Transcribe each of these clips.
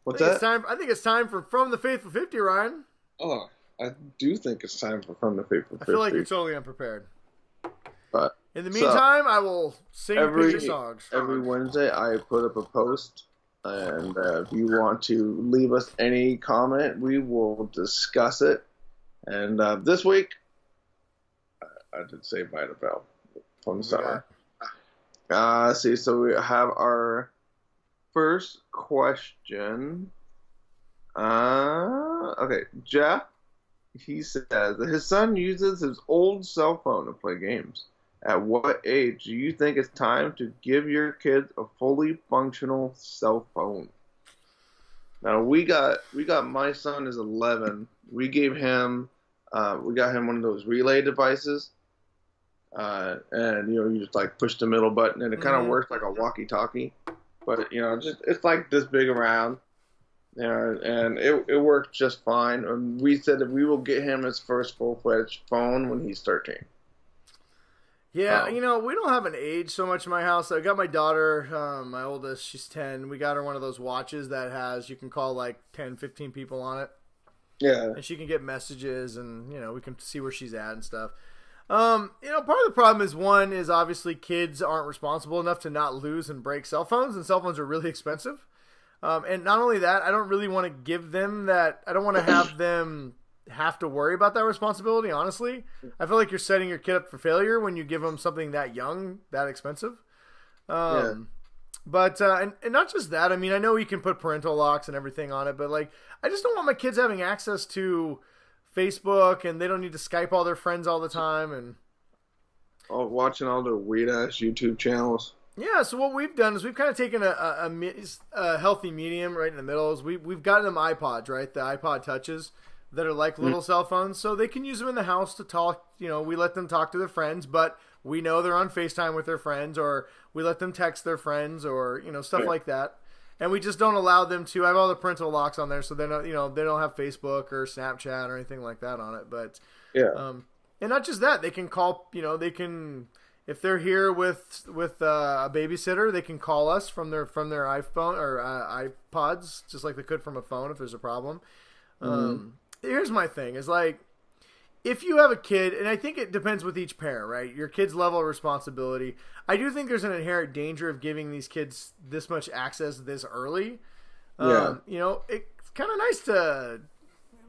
What's that? I think it's time for From the Faithful 50, Ryan. Oh, I do think it's time for From the Faithful I 50. feel like you're totally unprepared. But In the meantime, I will sing picture songs. every Wednesday, I put up a post, and if you want to leave us any comment, we will discuss it. And this week, I did say by the bell from the summer. See, so we have our first question. Okay, Jeff, he says that his son uses his old cell phone to play games. At what age do you think it's time to give your kids a fully functional cell phone? Now we got my son is 11. We got him one of those relay devices, and you just like push the middle button and it kind of works like a walkie-talkie, but it's like this big around. And it worked just fine. And we said that we will get him his first full-fledged phone when he's 13. Yeah, we don't have an age so much in my house. I got my daughter, my oldest, she's 10. We got her one of those watches that you can call like 10, 15 people on it. Yeah. And she can get messages and, we can see where she's at and stuff. Part of the problem is obviously kids aren't responsible enough to not lose and break cell phones, and cell phones are really expensive. And not only that, I don't really want to give them that. I don't want to have them have to worry about that responsibility, honestly. I feel like you're setting your kid up for failure when you give them something that young, that expensive. But and not just that. I mean, I know you can put parental locks and everything on it, but like, I just don't want my kids having access to Facebook, and they don't need to Skype all their friends all the time and watching all their weird ass YouTube channels. Yeah, so what we've done is we've kind of taken a healthy medium right in the middle. Is we've gotten them iPods, right? The iPod Touches that are like little cell phones, so they can use them in the house to talk. We let them talk to their friends, but we know they're on FaceTime with their friends, or we let them text their friends, or stuff like that. And we just don't allow them to. I have all the parental locks on there, so they don't they don't have Facebook or Snapchat or anything like that on it. But and not just that, they can call. They can. If they're here with a babysitter, they can call us from their iPhone or iPods, just like they could from a phone if there's a problem. Here's my thing: is like, if you have a kid, and I think it depends with each parent, right? Your kid's level of responsibility. I do think there's an inherent danger of giving these kids this much access this early. It's kind of nice to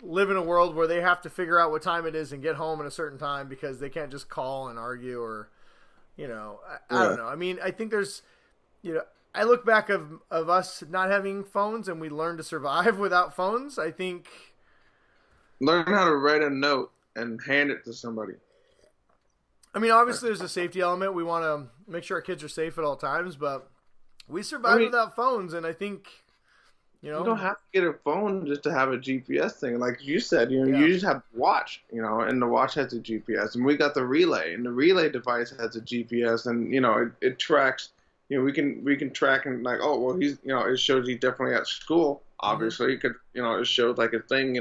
live in a world where they have to figure out what time it is and get home at a certain time because they can't just call and argue or. I don't know. I mean, I think there's, I look back of us not having phones and we learned to survive without phones. I think. Learn how to write a note and hand it to somebody. I mean, obviously there's a safety element. We want to make sure our kids are safe at all times, but we survived without phones. And I think, you don't have to get a phone just to have a GPS thing. Like you said, you just have to watch, and the watch has a GPS. And we got the relay, and the relay device has a GPS, and, it tracks, we can track and like, oh, well, he's, it shows he's definitely at school, obviously. It could, it shows like a thing,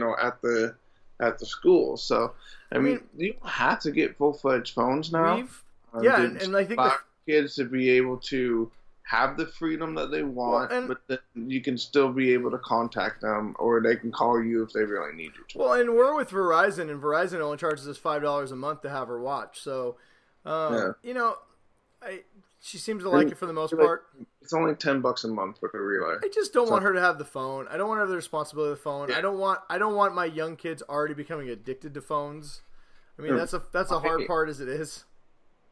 at the school. So, I mean, you don't have to get full-fledged phones now. And I think kids to be able to have the freedom that they want, but then you can still be able to contact them, or they can call you if they really need you to. Well, and we're with Verizon, and Verizon only charges us $5 a month to have her watch. So, she seems to like it for the most part. It's only $10 a month with a relay. I just don't want her to have the phone. I don't want her to have the responsibility of the phone. Yeah. I don't want my young kids already becoming addicted to phones. I mean, that's a hard part as it is.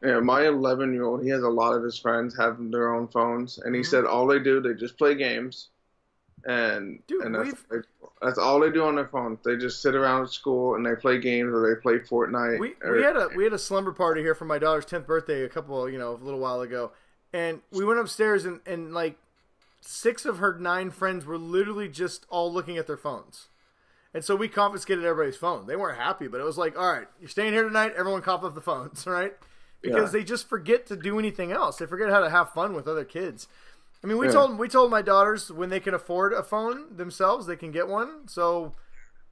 Yeah, my 11-year-old, he has a lot of his friends have their own phones, and he said all they just play games, and that's all they do on their phones. They just sit around at school and they play games or they play Fortnite. We had a slumber party here for my daughter's 10th birthday a little while ago, and we went upstairs and like 6 of her 9 friends were literally just all looking at their phones. And so we confiscated everybody's phone. They weren't happy, but it was like, all right, you're staying here tonight, everyone cough off the phones, right? Because they just forget to do anything else. They forget how to have fun with other kids. I mean, we told my daughters when they can afford a phone themselves, they can get one. So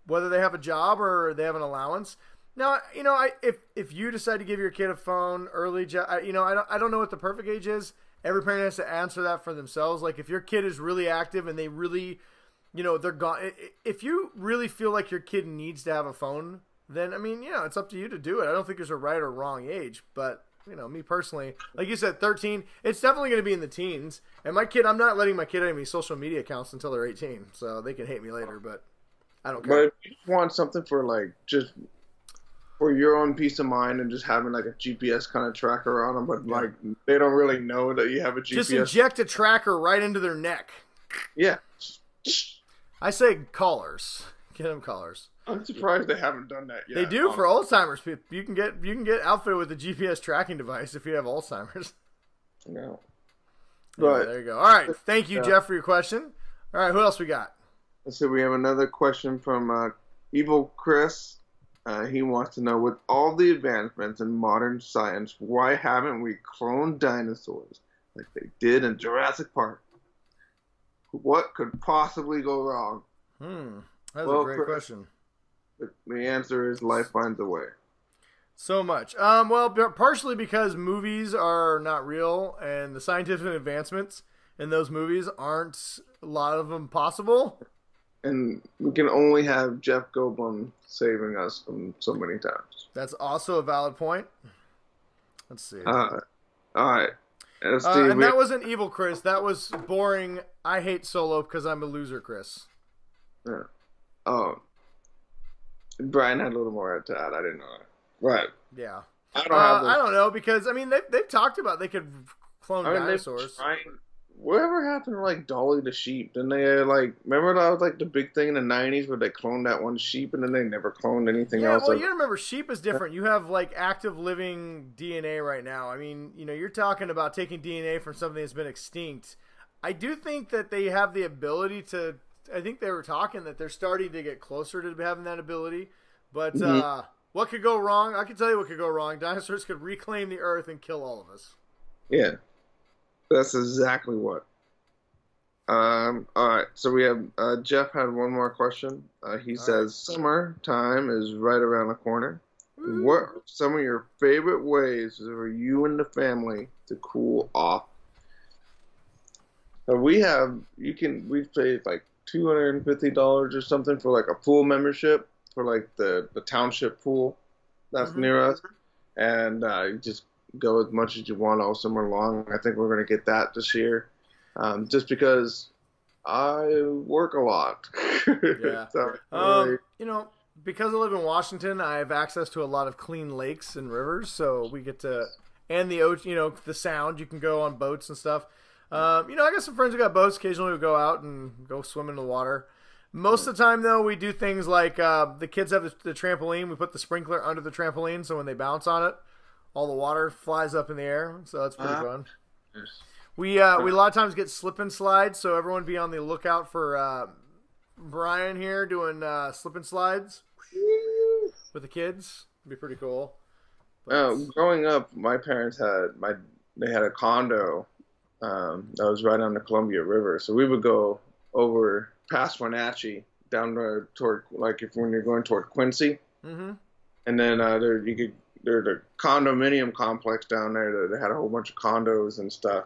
whether they have a job or they have an allowance. Now, if you decide to give your kid a phone early, I don't know what the perfect age is. Every parent has to answer that for themselves. Like if your kid is really active and they really, they're gone. If you really feel like your kid needs to have a phone, then I mean, it's up to you to do it. I don't think there's a right or wrong age, but me personally, like you said, 13, it's definitely going to be in the teens. And my kid, I'm not letting my kid have any social media accounts until they're 18, so they can hate me later, but I don't care. But if you want something for like just for your own peace of mind and just having like a GPS kind of tracker on them, but like they don't really know that you have a GPS. Just inject a tracker right into their neck. Yeah. I say collars. Get them collars. I'm surprised they haven't done that yet. They do for Alzheimer's people. You can get outfitted with a GPS tracking device if you have Alzheimer's. No. But there you go. All right. Thank you, Jeff, for your question. All right. Who else we got? So we have another question from Evil Chris. He wants to know, with all the advancements in modern science, why haven't we cloned dinosaurs like they did in Jurassic Park? What could possibly go wrong? That's a great question. The answer is life finds a way. So much. Well, partially because movies are not real, and the scientific advancements in those movies aren't a lot of them possible. And we can only have Jeff Goldblum saving us from so many times. That's also a valid point. Let's see. All right. And that wasn't evil, Chris. That was boring. I hate Solo because I'm a loser, Chris. Yeah. Oh. Brian had a little more to add. I didn't know that. Right. Yeah. I don't know because, I mean, they've talked about they could clone dinosaurs. Whatever happened to, like, Dolly the sheep? Didn't they, remember that was, like, the big thing in the 90s where they cloned that one sheep and then they never cloned anything else? Yeah, well, you remember, sheep is different. You have, like, active living DNA right now. I mean, you're talking about taking DNA from something that's been extinct. I do think that they have the ability to, I think they were talking that they're starting to get closer to having that ability. But what could go wrong? I can tell you what could go wrong. Dinosaurs could reclaim the Earth and kill all of us. Yeah. That's exactly what. All right, so we have Jeff had one more question. He says, summertime is right around the corner. Ooh. What are some of your favorite ways for you and the family to cool off? We paid like $250 or something for like a pool membership for like the township pool that's near us, and you just go as much as you want all summer long. I think we're going to get that this year, just because I work a lot. Yeah. So, because I live in Washington, I have access to a lot of clean lakes and rivers, so we get to, and the sound, you can go on boats and stuff. I got some friends who got boats. Occasionally we go out and go swim in the water. Most of the time, though, we do things like the kids have the trampoline. We put the sprinkler under the trampoline, so when they bounce on it, all the water flies up in the air, so that's pretty fun. Yes. We a lot of times get slip and slides, so everyone be on the lookout for Brian here doing slip and slides with the kids. It'd be pretty cool. Growing up, my parents they had a condo that was right on the Columbia River, so we would go over past Wenatchee down toward when you're going toward Quincy, and then there's a condominium complex down there that had a whole bunch of condos and stuff.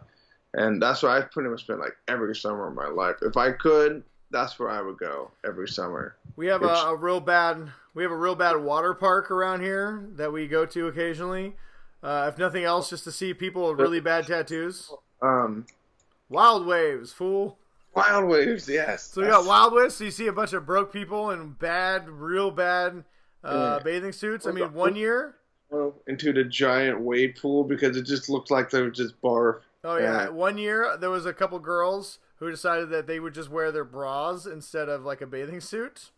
And that's where I pretty much spent like every summer of my life. If I could, that's where I would go every summer. We have a real bad water park around here that we go to occasionally. If nothing else, just to see people with really bad tattoos. Wild Waves, fool. Wild Waves, yes. So we got Wild Waves, so you see a bunch of broke people in real bad bathing suits. I mean, one year into the giant wave pool because it just looked like they were just barf. Oh yeah, one year there was a couple girls who decided that they would just wear their bras instead of like a bathing suit.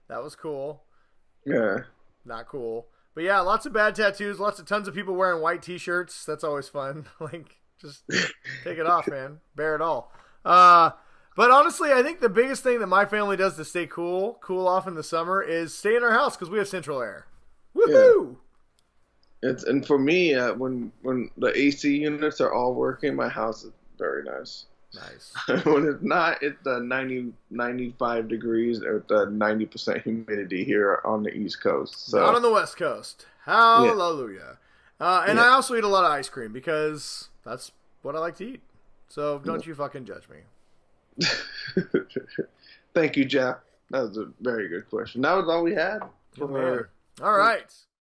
That was cool. Yeah. Not cool. But yeah, lots of bad tattoos, tons of people wearing white t-shirts. That's always fun. Like, just take it off, man. Bear it all. But honestly, I think the biggest thing that my family does to stay cool off in the summer is stay in our house because we have central air. Woohoo! Yeah. And for me, when the AC units are all working, my house is very nice. Nice. When it's not, it's 95 degrees with 90% humidity here on the East Coast. So. Not on the West Coast. Hallelujah. And I also eat a lot of ice cream because that's what I like to eat. So don't you fucking judge me. Thank you, Jeff. That was a very good question. That was all we had. Good man. All right.